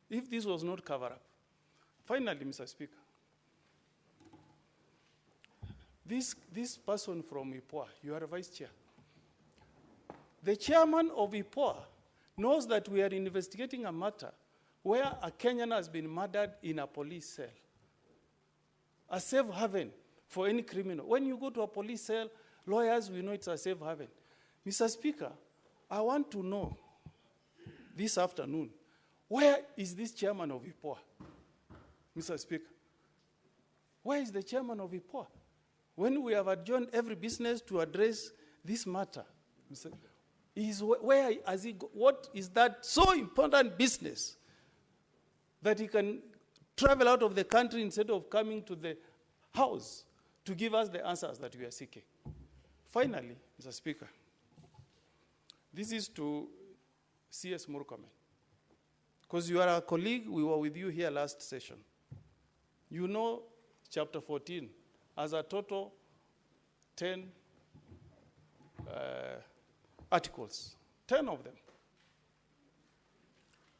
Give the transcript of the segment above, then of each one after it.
if this was not covered up. Finally, Mr. Speaker, this person from IPOA, you are a vice chair. The chairman of IPOA knows that we are investigating a matter where a Kenyan has been murdered in a police cell, a safe haven for any criminal. When you go to a police cell, lawyers, we know it's a safe haven. Mr. Speaker, I want to know this afternoon, where is this chairman of IPOA? Mr. Speaker, where is the chairman of IPOA? When we have adjourned every business to address this matter, what is that so important business that he can travel out of the country instead of coming to the house to give us the answers that we are seeking? Finally, Mr. Speaker, this is to CS Murkomen. Because you are a colleague, we were with you here last session. You know chapter 14 as a total 10 articles, 10 of them.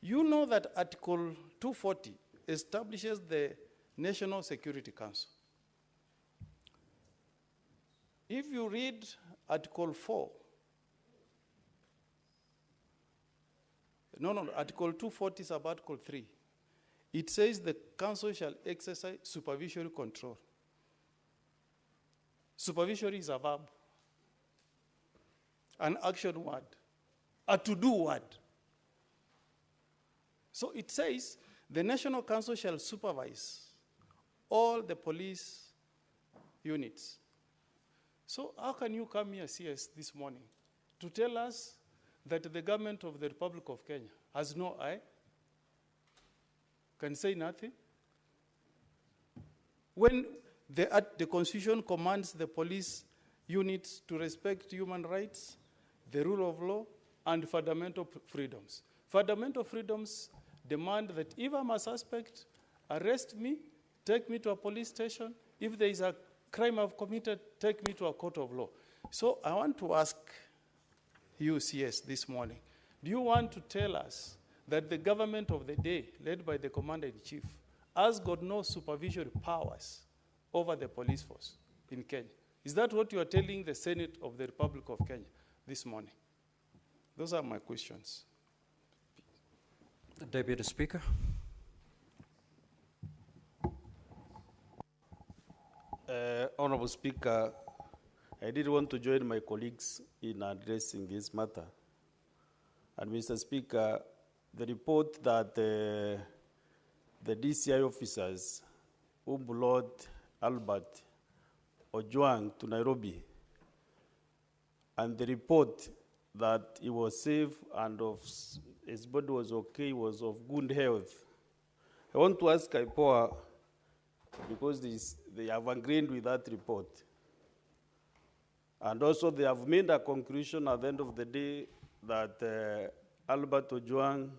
You know that Article 240 establishes the National Security Council. If you read Article 4, Article 240 is about Article 3. It says the council shall exercise supervisory control. Supervisory is a verb, an action word, a to-do word. So it says the National Council shall supervise all the police units. So how can you come here, CS, this morning to tell us that the government of the Republic of Kenya has no eye, can say nothing? When the Constitution commands the police units to respect human rights, the rule of law, and fundamental freedoms. Fundamental freedoms demand that if I'm a suspect, arrest me, take me to a police station. If there is a crime I've committed, take me to a court of law. So I want to ask you, CS, this morning, do you want to tell us that the government of the day, led by the Commander-in-Chief, has got no supervisory powers over the police force in Kenya? Is that what you are telling the Senate of the Republic of Kenya this morning? Those are my questions. Deputy Speaker. Honorable Speaker, I did want to join my colleagues in addressing this matter. And Mr. Speaker, the report that the DCI officers who brought Albert Ojwang to Nairobi, and the report that he was safe and his body was okay, was of good health. I want to ask IPOA, because they have agreed with that report. And also they have made a conclusion at the end of the day that Albert Ojwang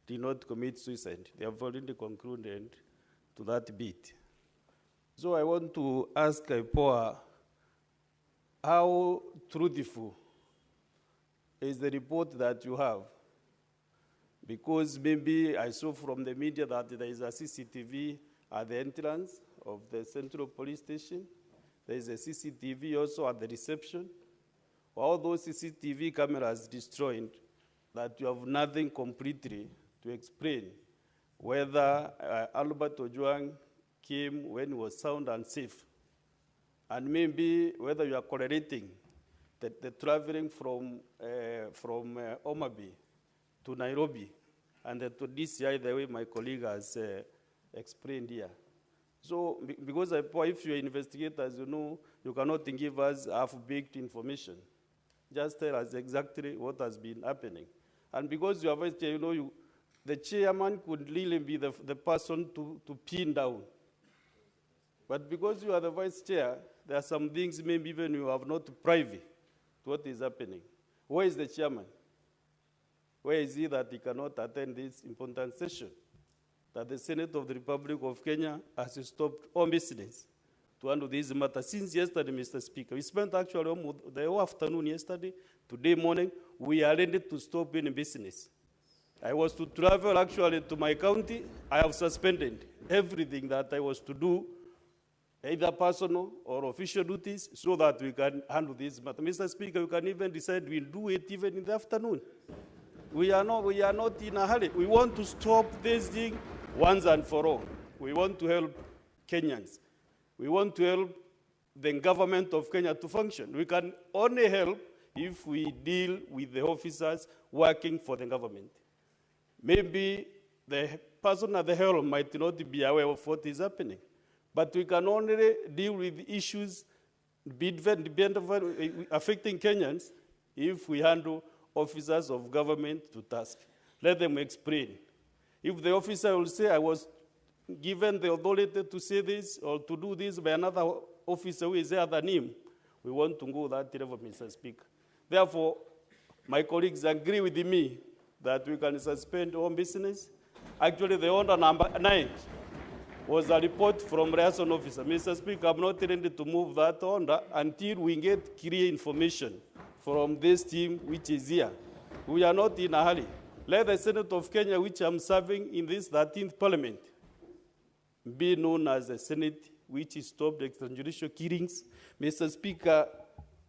did not commit suicide. They have already concluded to that bit. So I want to ask IPOA, how truthful is the report that you have? Because maybe I saw from the media that there is a CCTV at the entrance of the Central Police Station. There is a CCTV also at the reception. All those CCTV cameras destroyed, that you have nothing completely to explain whether Albert Ojwang came when he was sound and safe. And maybe whether you are correlating the traveling from Omagby to Nairobi and to DCI, the way my colleague has explained here. So, because if you're investigators, you know, you cannot give us half-baked information. Just tell us exactly what has been happening. And because you are vice chair, you know, the chairman could really be the person to pin down. But because you are the vice chair, there are some things maybe even you have not privy to what is happening. Where is the chairman? Where is he that he cannot attend this important session? That the Senate of the Republic of Kenya has stopped all business to handle this matter since yesterday, Mr. Speaker. We spent actually the whole afternoon yesterday, today morning, we are ready to stop any business. I was to travel actually to my county. I have suspended everything that I was to do, either personal or official duties, so that we can handle this matter. Mr. Speaker, we can even decide we'll do it even in the afternoon. We are not in a hurry. We want to stop this thing once and for all. We want to help Kenyans. We want to help the government of Kenya to function. We can only help if we deal with the officers working for the government. Maybe the person at the helm might not be aware of what is happening, but we can only deal with issues affecting Kenyans if we handle officers of government to task. Let them explain. If the officer will say, I was given the authority to say this or to do this by another officer who is there than him, we want to go that level, Mr. Speaker. Therefore, my colleagues agree with me that we can suspend home business. Actually, the order number 9 was a report from liaison officer. Mr. Speaker, I'm not ready to move that order until we get clear information from this team which is here. We are not in a hurry. Let the Senate of Kenya, which I'm serving in this 13th Parliament, be known as the Senate which stopped extrajudicial killings. Mr. Speaker,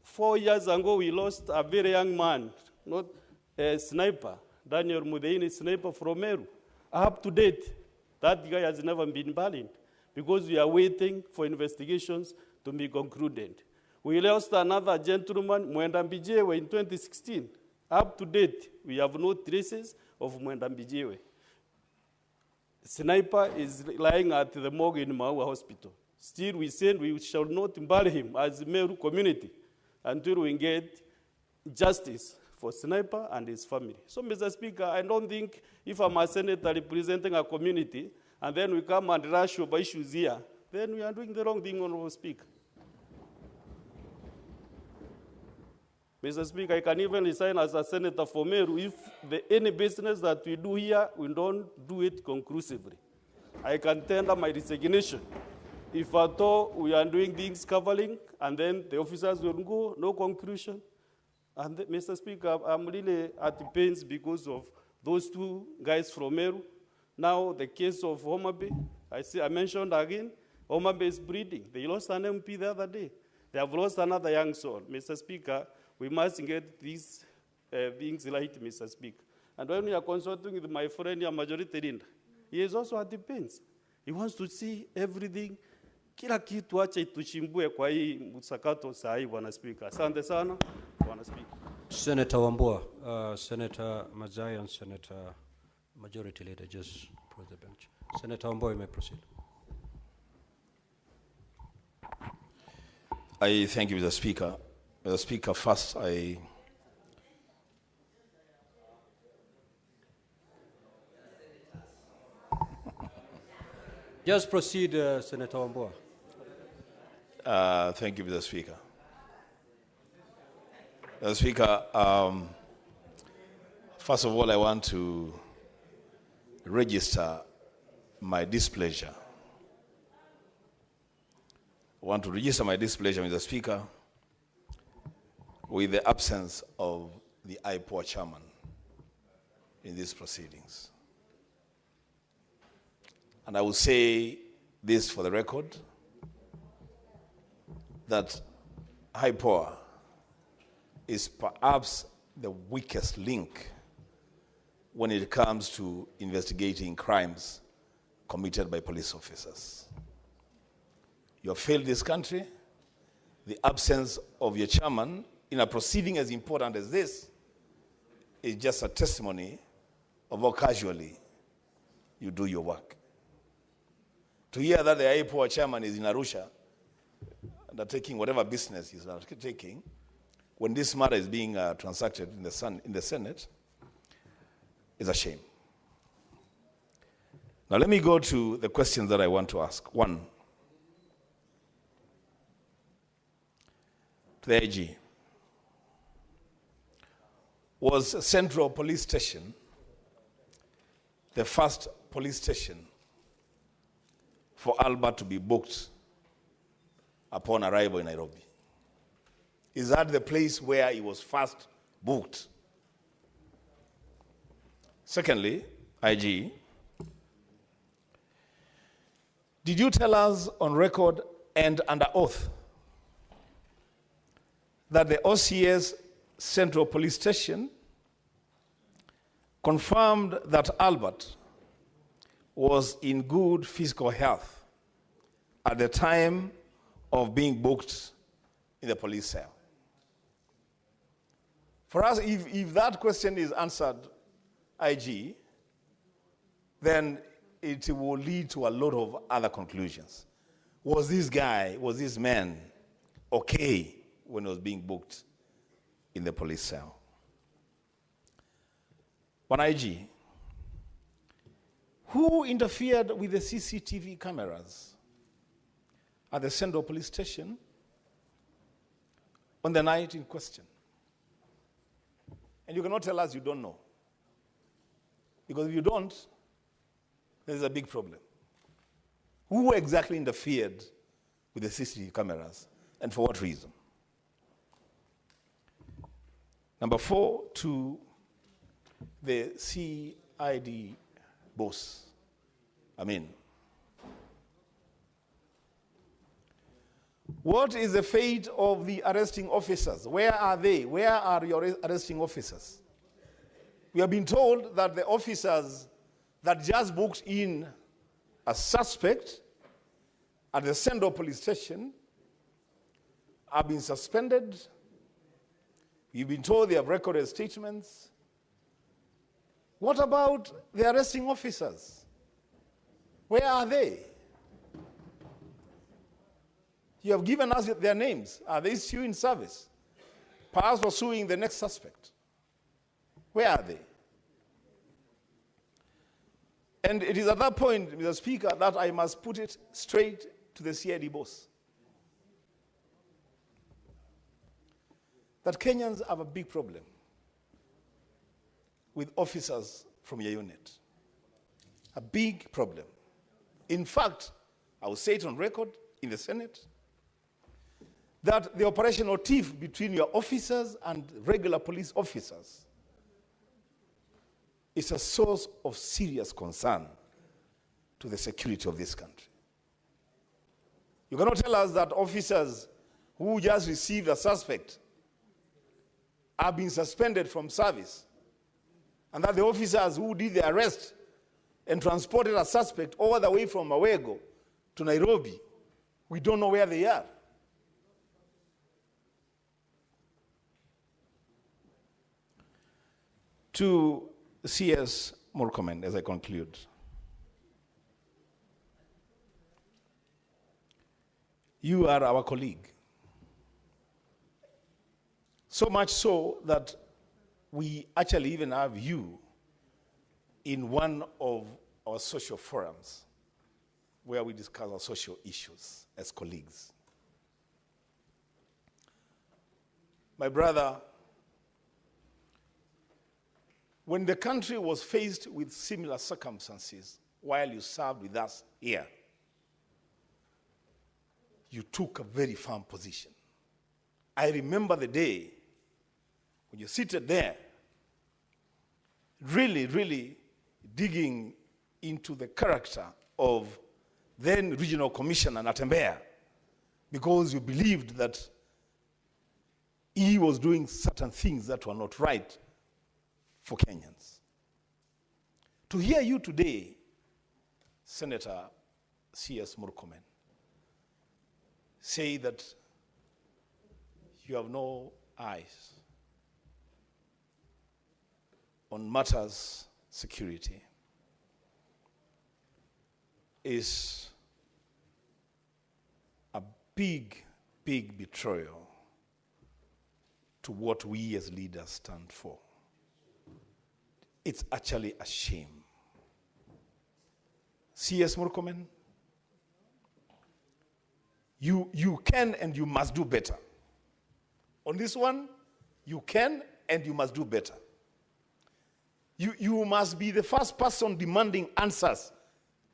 4 years ago we lost a very young man, not a sniper, Daniel Mudeini, sniper from Meru. Up to date, that guy has never been buried because we are waiting for investigations to be concluded. We lost another gentleman, Mwenda Mbijewe, in 2016. Up to date, we have no traces of Mwenda Mbijewe. Sniper is lying at the morgue in Maua Hospital. Still, we said we shall not bury him as a Meru community until we get justice for Sniper and his family. So, Mr. Speaker, I don't think if I'm a senator representing a community and then we come and rush over issues here, then we are doing the wrong thing, Honorable Speaker. Mr. Speaker, I can even resign as a senator for Meru if any business that we do here, we don't do it conclusively. I can tender my resignation. If at all we are doing things covering, and then the officers will go, no conclusion. And Mr. Speaker, I'm really at the pains because of those 2 guys from Meru. Now the case of Homa Bay, I mentioned again, Homa Bay is breeding. They lost an MP the other day. They have lost another young soul. Mr. Speaker, we must get these things right, Mr. Speaker. And when we are consulting with my friend, your majority leader, he is also at the pains. He wants to see everything. Kila kitu acha ituchimbue kwa hii msakato saa hii, Bwana Speaker. Asante sana, Bwana Speaker. Senator Wambua, Senator Mazai and Senator Majority Leader just approach the bench. Senator Wambua, you may proceed. I thank you, Mr. Speaker. Mr. Speaker, first Just proceed, Senator Wambua. Thank you, Mr. Speaker. Mr. Speaker, first of all, I want to register my displeasure. I want to register my displeasure, Mr. Speaker, with the absence of the IPOA chairman in these proceedings. And I will say this for the record, that IPOA is perhaps the weakest link when it comes to investigating crimes committed by police officers. You have failed this country. The absence of your chairman in a proceeding as important as this is just a testimony of how casually you do your work. To hear that the IPOA chairman is in Arusha, undertaking whatever business he's undertaking, when this matter is being transacted in the Senate, is a shame. Now let me go to the questions that I want to ask. One, to the IG. Was Central Police Station the first police station for Albert to be booked upon arrival in Nairobi? Is that the place where he was first booked? Secondly, IG, did you tell us on record and under oath that the OCS Central Police Station confirmed that Albert was in good physical health at the time of being booked in the police cell? For us, if that question is answered, IG, then it will lead to a lot of other conclusions. Was this man okay when he was being booked in the police cell? But IG, who interfered with the CCTV cameras at the Central Police Station on the night in question? And you cannot tell us you don't know. Because if you don't, there's a big problem. Who exactly interfered with the CCTV cameras and for what reason? Number 4, to the CID boss. What is the fate of the arresting officers? Where are they? Where are your arresting officers? We have been told that the officers that just booked in a suspect at the Central Police Station have been suspended. You've been told they have recorded statements. What about the arresting officers? Where are they? You have given us their names. Are they still in service? Perhaps pursuing the next suspect. Where are they? And it is at that point, Mr. Speaker, that I must put it straight to the CID boss. That Kenyans have a big problem with officers from your unit. A big problem. In fact, I will say it on record in the Senate, that the operational tiff between your officers and regular police officers is a source of serious concern to the security of this country. You cannot tell us that officers who just received a suspect have been suspended from service, and that the officers who did the arrest and transported a suspect all the way from Awego to Nairobi, we don't know where they are. To CS Murkomen, as I conclude. You are our colleague. So much so that we actually even have you in one of our social forums where we discuss our social issues as colleagues. My brother, when the country was faced with similar circumstances while you served with us here, you took a very firm position. I remember the day when you seated there, really digging into the character of then Regional Commissioner Natembeya, because you believed that he was doing certain things that were not right for Kenyans. To hear you today, Senator C.S. Murkomen, say that you have no eyes on matters security is a big betrayal to what we as leaders stand for. It's actually a shame. C.S. Murkomen, you can and you must do better. On this one, you can and you must do better. You must be the first person demanding answers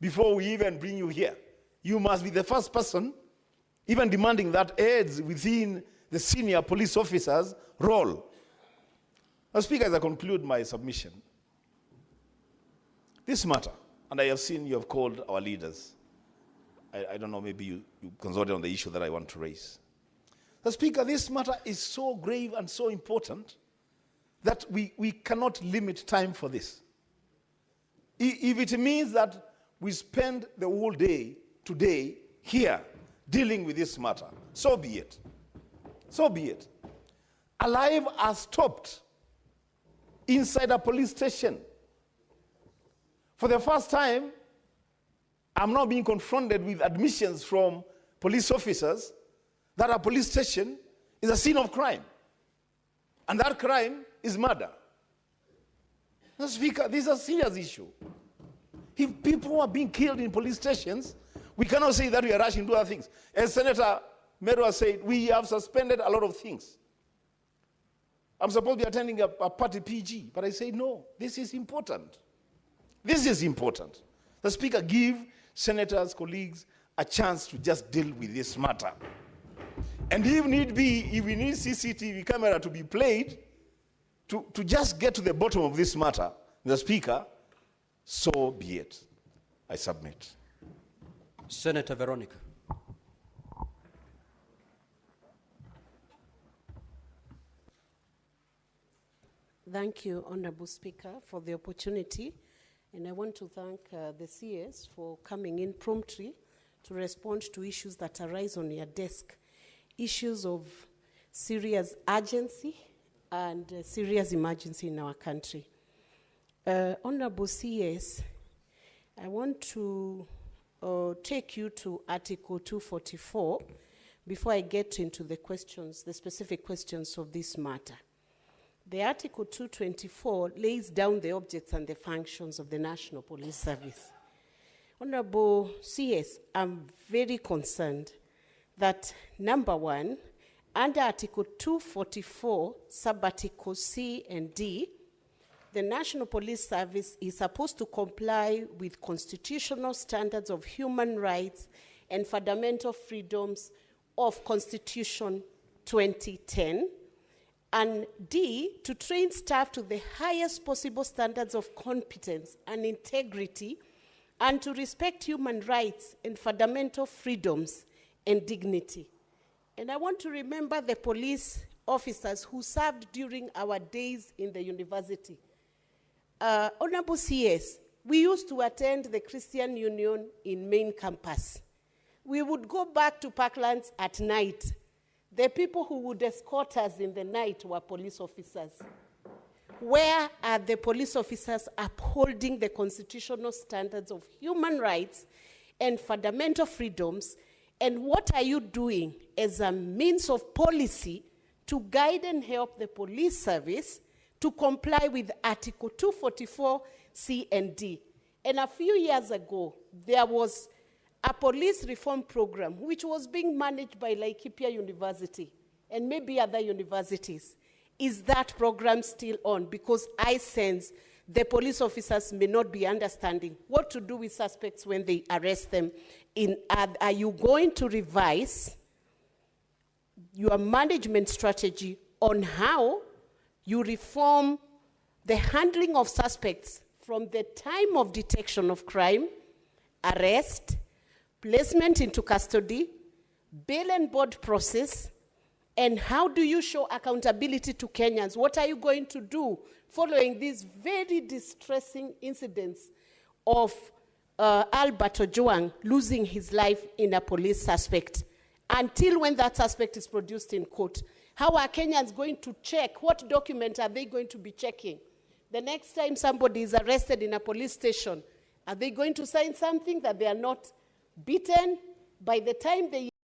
before we even bring you here. You must be the first person even demanding that aids within the senior police officer's role. Now, Speaker, as I conclude my submission, This matter, and I have seen you have called our leaders. I don't know, maybe you consulted on the issue that I want to raise. The Speaker, this matter is so grave and so important that we cannot limit time for this. If it means that we spend the whole day today here dealing with this matter, so be it. So be it. A life has stopped inside a police station. For the first time, I'm now being confronted with admissions from police officers that a police station is a scene of crime. And that crime is murder. Mr. Speaker, this is a serious issue. If people are being killed in police stations, we cannot say that we are rushing to other things. As Senator Meru said, we have suspended a lot of things. I'm supposed to be attending a party PG, but I say no, this is important. This is important. The Speaker, give senators, colleagues, a chance to just deal with this matter. And if need be, if we need CCTV camera to be played, to just get to the bottom of this matter, the Speaker, so be it. I submit. Senator Veronica. Thank you, Honorable Speaker, for the opportunity. And I want to thank the CS for coming in promptly to respond to issues that arise on your desk. Issues of serious urgency and serious emergency in our country. Honorable CS, I want to take you to Article 244 before I get into the questions, the specific questions of this matter. The Article 224 lays down the objects and the functions of the National Police Service. Honorable CS, I'm very concerned that, number one, under Article 244, sub-articles C and D, the National Police Service is supposed to comply with constitutional standards of human rights and fundamental freedoms of Constitution 2010, and D, to train staff to the highest possible standards of competence and integrity, and to respect human rights and fundamental freedoms and dignity. And I want to remember the police officers who served during our days in the university. Honorable CS, we used to attend the Christian Union in main campus. We would go back to Parklands at night. The people who would escort us in the night were police officers. Where are the police officers upholding the constitutional standards of human rights and fundamental freedoms? And what are you doing as a means of policy to guide and help the police service to comply with Article 244 C and D? And a few years ago, there was a police reform program which was being managed by Laikipia University and maybe other universities. Is that program still on? Because I sense the police officers may not be understanding what to do with suspects when they arrest them. Are you going to revise your management strategy on how you reform the handling of suspects from the time of detection of crime, arrest, placement into custody, bail and board process, and how do you show accountability to Kenyans? What are you going to do following these very distressing incidents of Albert Ojwang losing his life in a police suspect? Until when that suspect is produced in court, how are Kenyans going to check? What document are they going to be checking? The next time somebody is arrested in a police station, are they going to sign something that they are not beaten? By the time they